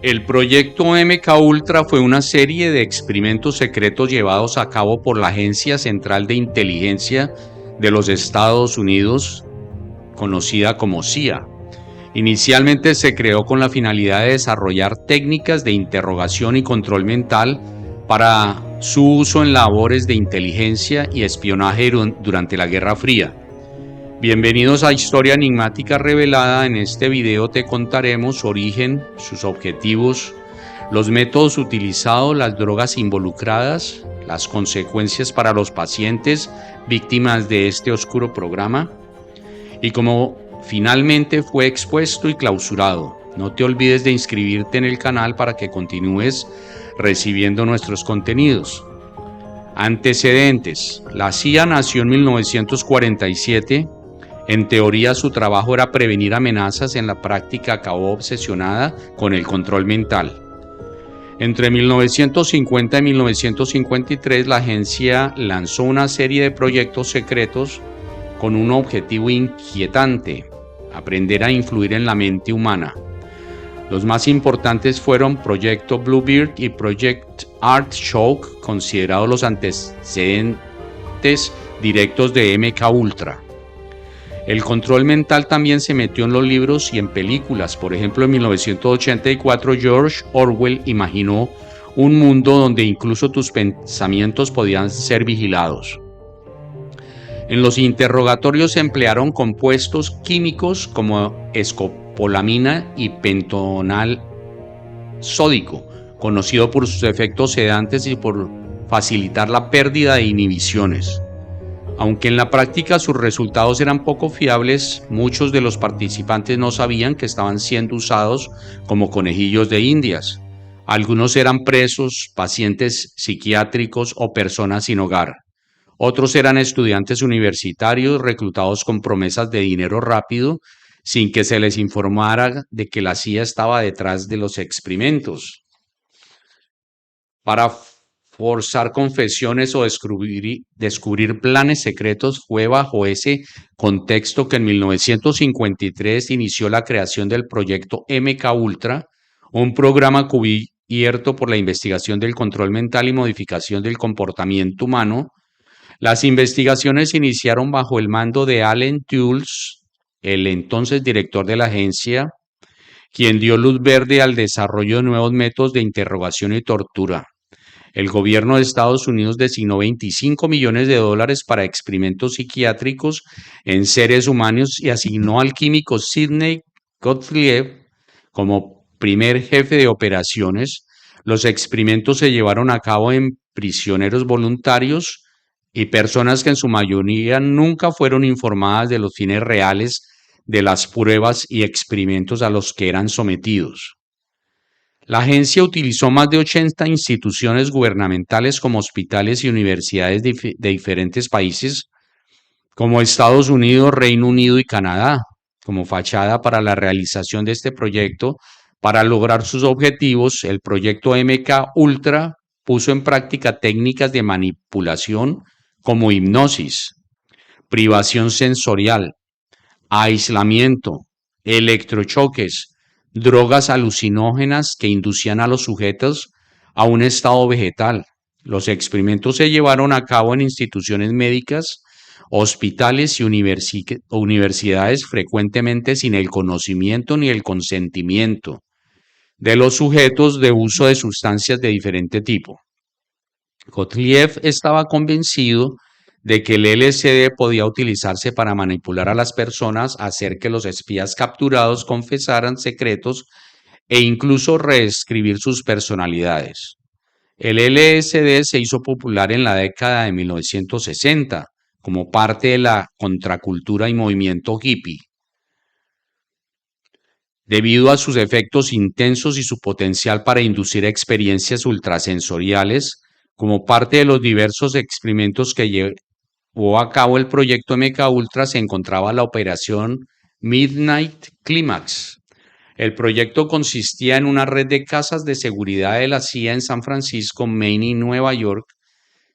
El proyecto MKUltra fue una serie de experimentos secretos llevados a cabo por la Agencia Central de Inteligencia de los Estados Unidos, conocida como CIA. Inicialmente se creó con la finalidad de desarrollar técnicas de interrogación y control mental para su uso en labores de inteligencia y espionaje durante la Guerra Fría. Bienvenidos a Historia Enigmática Revelada. En este video te contaremos su origen, sus objetivos, los métodos utilizados, las drogas involucradas, las consecuencias para los pacientes víctimas de este oscuro programa y cómo finalmente fue expuesto y clausurado. No te olvides de inscribirte en el canal para que continúes recibiendo nuestros contenidos. Antecedentes. La CIA nació en 1947. En teoría, su trabajo era prevenir amenazas. En la práctica, acabó obsesionada con el control mental. Entre 1950 y 1953, la agencia lanzó una serie de proyectos secretos con un objetivo inquietante: aprender a influir en la mente humana. Los más importantes fueron Proyecto Bluebeard y Project Artichoke, considerados los antecedentes directos de MKUltra. El control mental también se metió en los libros y en películas. Por ejemplo, en 1984 George Orwell imaginó un mundo donde incluso tus pensamientos podían ser vigilados. En los interrogatorios se emplearon compuestos químicos como escopolamina y pentonal sódico, conocido por sus efectos sedantes y por facilitar la pérdida de inhibiciones. Aunque en la práctica sus resultados eran poco fiables, muchos de los participantes no sabían que estaban siendo usados como conejillos de indias. Algunos eran presos, pacientes psiquiátricos o personas sin hogar. Otros eran estudiantes universitarios reclutados con promesas de dinero rápido, sin que se les informara de que la CIA estaba detrás de los experimentos. Para forzar confesiones o descubrir planes secretos, fue bajo ese contexto que en 1953 inició la creación del proyecto MKUltra, un programa cubierto por la investigación del control mental y modificación del comportamiento humano. Las investigaciones se iniciaron bajo el mando de Allen Dulles, el entonces director de la agencia, quien dio luz verde al desarrollo de nuevos métodos de interrogación y tortura. El gobierno de Estados Unidos designó $25 millones para experimentos psiquiátricos en seres humanos y asignó al químico Sidney Gottlieb como primer jefe de operaciones. Los experimentos se llevaron a cabo en prisioneros voluntarios y personas que en su mayoría nunca fueron informadas de los fines reales de las pruebas y experimentos a los que eran sometidos. La agencia utilizó más de 80 instituciones gubernamentales como hospitales y universidades de diferentes países, como Estados Unidos, Reino Unido y Canadá, como fachada para la realización de este proyecto. Para lograr sus objetivos, el proyecto MKUltra puso en práctica técnicas de manipulación como hipnosis, privación sensorial, aislamiento, electrochoques, drogas alucinógenas que inducían a los sujetos a un estado vegetal. Los experimentos se llevaron a cabo en instituciones médicas, hospitales y universidades, frecuentemente sin el conocimiento ni el consentimiento de los sujetos de uso de sustancias de diferente tipo. Gottlieb estaba convencido de que el LSD podía utilizarse para manipular a las personas, hacer que los espías capturados confesaran secretos e incluso reescribir sus personalidades. El LSD se hizo popular en la década de 1960 como parte de la contracultura y movimiento hippie. Debido a sus efectos intensos y su potencial para inducir experiencias ultrasensoriales, como parte de los diversos experimentos que llevó a cabo el proyecto MKUltra, se encontraba la operación Midnight Climax. El proyecto consistía en una red de casas de seguridad de la CIA en San Francisco, Maine y Nueva York.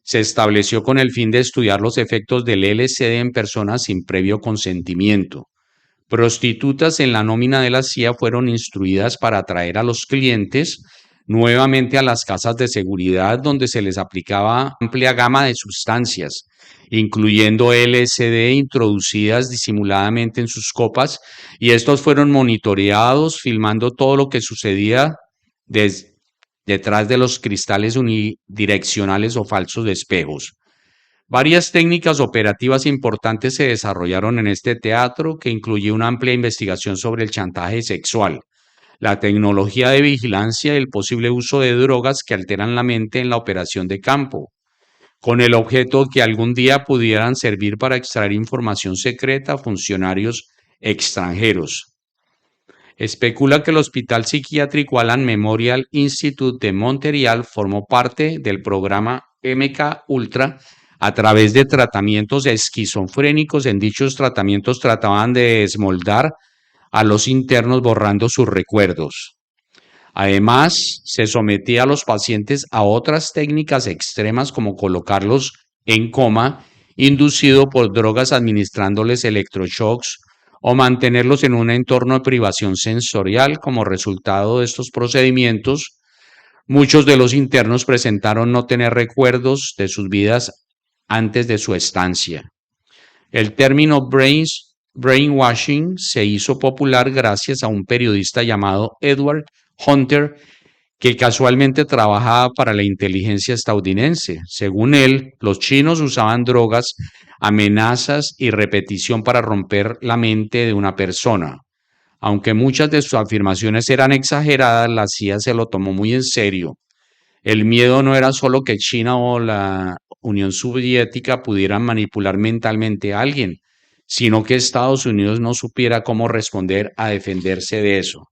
Se estableció con el fin de estudiar los efectos del LSD en personas sin previo consentimiento. Prostitutas en la nómina de la CIA fueron instruidas para atraer a los clientes nuevamente a las casas de seguridad donde se les aplicaba amplia gama de sustancias, incluyendo LSD introducidas disimuladamente en sus copas, y estos fueron monitoreados, filmando todo lo que sucedía detrás de los cristales unidireccionales o falsos de espejos. Varias técnicas operativas importantes se desarrollaron en este teatro, que incluye una amplia investigación sobre el chantaje sexual, la tecnología de vigilancia y el posible uso de drogas que alteran la mente en la operación de campo, con el objeto que algún día pudieran servir para extraer información secreta a funcionarios extranjeros. Especula que el Hospital Psiquiátrico Allen Memorial Institute de Montreal formó parte del programa MK Ultra a través de tratamientos esquizofrénicos. En dichos tratamientos trataban de desmoldar a los internos borrando sus recuerdos. Además, se sometía a los pacientes a otras técnicas extremas como colocarlos en coma inducido por drogas administrándoles electroshocks o mantenerlos en un entorno de privación sensorial. Como resultado de estos procedimientos, muchos de los internos presentaron no tener recuerdos de sus vidas antes de su estancia. El término brainwashing se hizo popular gracias a un periodista llamado Edward Hunter, que casualmente trabajaba para la inteligencia estadounidense. Según él, los chinos usaban drogas, amenazas y repetición para romper la mente de una persona. Aunque muchas de sus afirmaciones eran exageradas, la CIA se lo tomó muy en serio. El miedo no era solo que China o la Unión Soviética pudieran manipular mentalmente a alguien, sino que Estados Unidos no supiera cómo responder a defenderse de eso.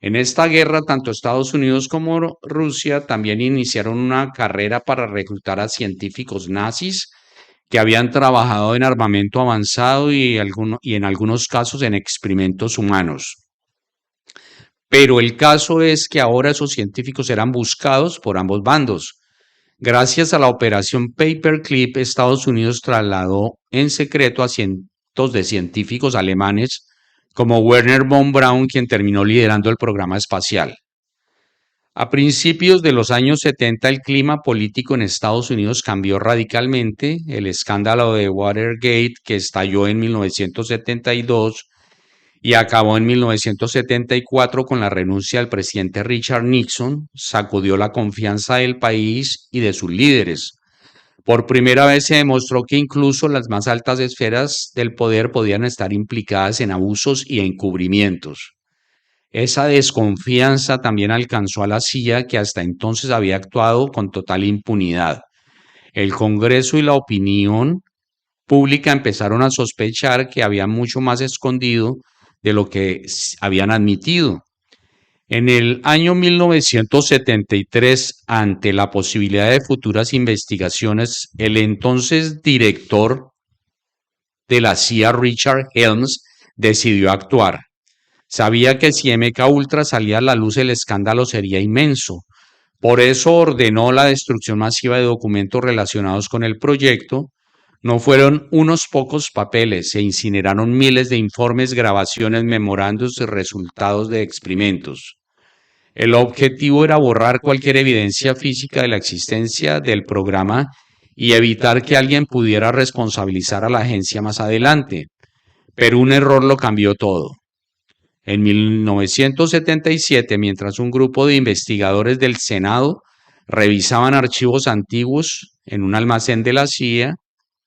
En esta guerra, tanto Estados Unidos como Rusia también iniciaron una carrera para reclutar a científicos nazis que habían trabajado en armamento avanzado y en algunos casos en experimentos humanos. Pero el caso es que ahora esos científicos eran buscados por ambos bandos. Gracias a la operación Paperclip, Estados Unidos trasladó en secreto a cientos de científicos alemanes como Werner von Braun, quien terminó liderando el programa espacial. A principios de los años 70, el clima político en Estados Unidos cambió radicalmente. El escándalo de Watergate, que estalló en 1972 y acabó en 1974 con la renuncia del presidente Richard Nixon, sacudió la confianza del país y de sus líderes. Por primera vez se demostró que incluso las más altas esferas del poder podían estar implicadas en abusos y encubrimientos. Esa desconfianza también alcanzó a la CIA, que hasta entonces había actuado con total impunidad. El Congreso y la opinión pública empezaron a sospechar que había mucho más escondido de lo que habían admitido. En el año 1973, ante la posibilidad de futuras investigaciones, el entonces director de la CIA, Richard Helms, decidió actuar. Sabía que si MK Ultra salía a la luz, el escándalo sería inmenso. Por eso ordenó la destrucción masiva de documentos relacionados con el proyecto. No fueron unos pocos papeles, se incineraron miles de informes, grabaciones, memorandos y resultados de experimentos. El objetivo era borrar cualquier evidencia física de la existencia del programa y evitar que alguien pudiera responsabilizar a la agencia más adelante. Pero un error lo cambió todo. En 1977, mientras un grupo de investigadores del Senado revisaban archivos antiguos en un almacén de la CIA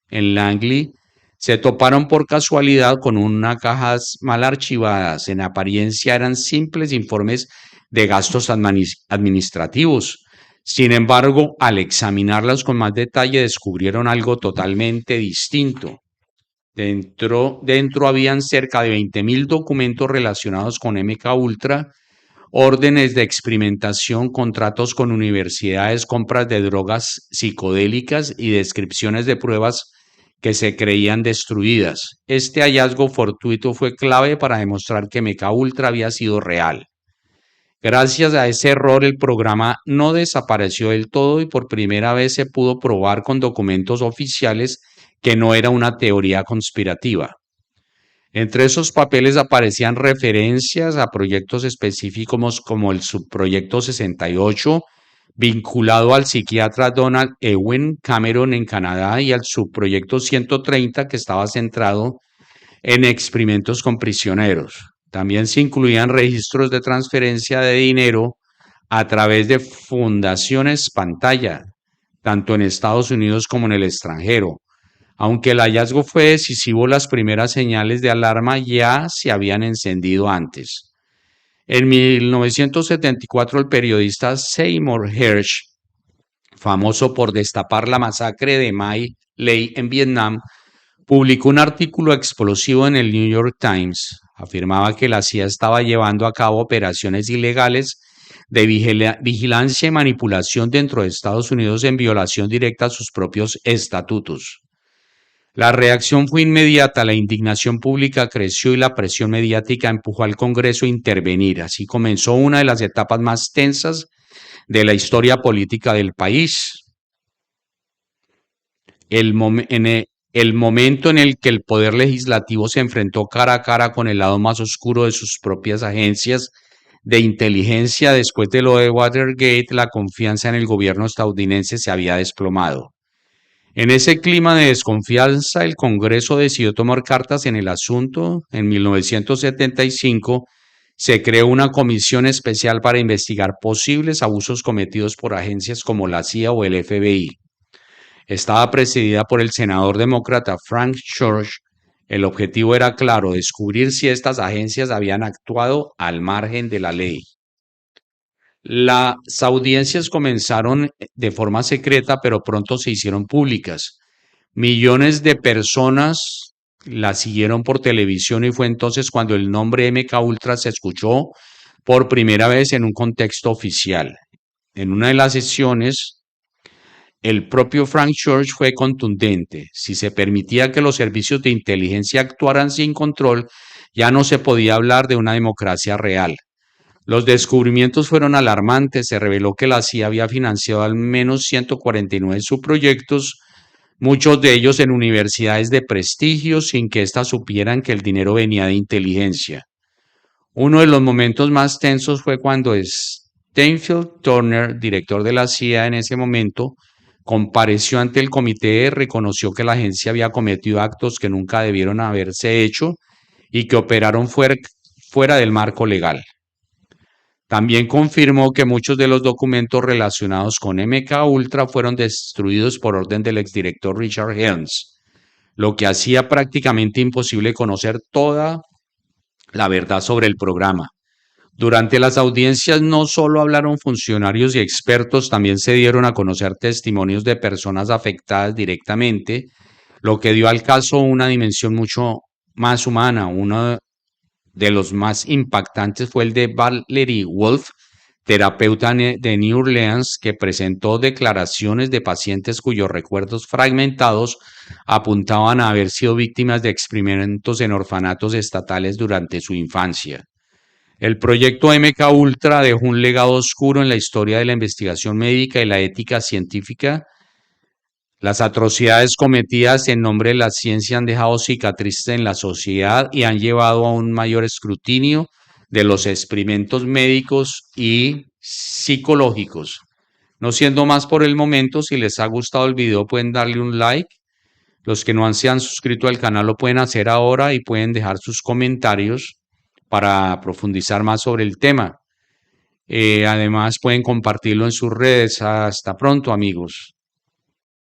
en Langley, se toparon por casualidad con unas cajas mal archivadas. En apariencia eran simples informes de gastos administrativos. Sin embargo, al examinarlas con más detalle, descubrieron algo totalmente distinto. Dentro habían cerca de 20.000 documentos relacionados con MK Ultra, órdenes de experimentación, contratos con universidades, compras de drogas psicodélicas y descripciones de pruebas que se creían destruidas. Este hallazgo fortuito fue clave para demostrar que MK Ultra había sido real. Gracias a ese error, el programa no desapareció del todo y por primera vez se pudo probar con documentos oficiales que no era una teoría conspirativa. Entre esos papeles aparecían referencias a proyectos específicos como el subproyecto 68, vinculado al psiquiatra Donald Ewen Cameron en Canadá, y al subproyecto 130, que estaba centrado en experimentos con prisioneros. También se incluían registros de transferencia de dinero a través de fundaciones pantalla, tanto en Estados Unidos como en el extranjero. Aunque el hallazgo fue decisivo, las primeras señales de alarma ya se habían encendido antes. En 1974, el periodista Seymour Hersh, famoso por destapar la masacre de My Lai en Vietnam, publicó un artículo explosivo en el New York Times. Afirmaba que la CIA estaba llevando a cabo operaciones ilegales de vigilancia y manipulación dentro de Estados Unidos en violación directa a sus propios estatutos. La reacción fue inmediata, la indignación pública creció y la presión mediática empujó al Congreso a intervenir. Así comenzó una de las etapas más tensas de la historia política del país. El momento en el que el poder legislativo se enfrentó cara a cara con el lado más oscuro de sus propias agencias de inteligencia. Después de lo de Watergate, la confianza en el gobierno estadounidense se había desplomado. En ese clima de desconfianza, el Congreso decidió tomar cartas en el asunto. En 1975 se creó una comisión especial para investigar posibles abusos cometidos por agencias como la CIA o el FBI. Estaba presidida por el senador demócrata Frank Church. El objetivo era claro: descubrir si estas agencias habían actuado al margen de la ley. Las audiencias comenzaron de forma secreta, pero pronto se hicieron públicas. Millones de personas la siguieron por televisión y fue entonces cuando el nombre MK Ultra se escuchó por primera vez en un contexto oficial. En una de las sesiones, el propio Frank Church fue contundente: si se permitía que los servicios de inteligencia actuaran sin control, ya no se podía hablar de una democracia real. Los descubrimientos fueron alarmantes. Se reveló que la CIA había financiado al menos 149 subproyectos, muchos de ellos en universidades de prestigio, sin que éstas supieran que el dinero venía de inteligencia. Uno de los momentos más tensos fue cuando Steinfeld Turner, director de la CIA en ese momento, compareció ante el comité, reconoció que la agencia había cometido actos que nunca debieron haberse hecho y que operaron fuera del marco legal. También confirmó que muchos de los documentos relacionados con MK Ultra fueron destruidos por orden del exdirector Richard Helms, lo que hacía prácticamente imposible conocer toda la verdad sobre el programa. Durante las audiencias no solo hablaron funcionarios y expertos, también se dieron a conocer testimonios de personas afectadas directamente, lo que dio al caso una dimensión mucho más humana. Uno de los más impactantes fue el de Valerie Wolf, terapeuta de New Orleans, que presentó declaraciones de pacientes cuyos recuerdos fragmentados apuntaban a haber sido víctimas de experimentos en orfanatos estatales durante su infancia. El proyecto MK Ultra dejó un legado oscuro en la historia de la investigación médica y la ética científica. Las atrocidades cometidas en nombre de la ciencia han dejado cicatrices en la sociedad y han llevado a un mayor escrutinio de los experimentos médicos y psicológicos. No siendo más por el momento, si les ha gustado el video pueden darle un like. Los que no se han suscrito al canal lo pueden hacer ahora y pueden dejar sus comentarios para profundizar más sobre el tema. Además pueden compartirlo en sus redes. Hasta pronto, amigos.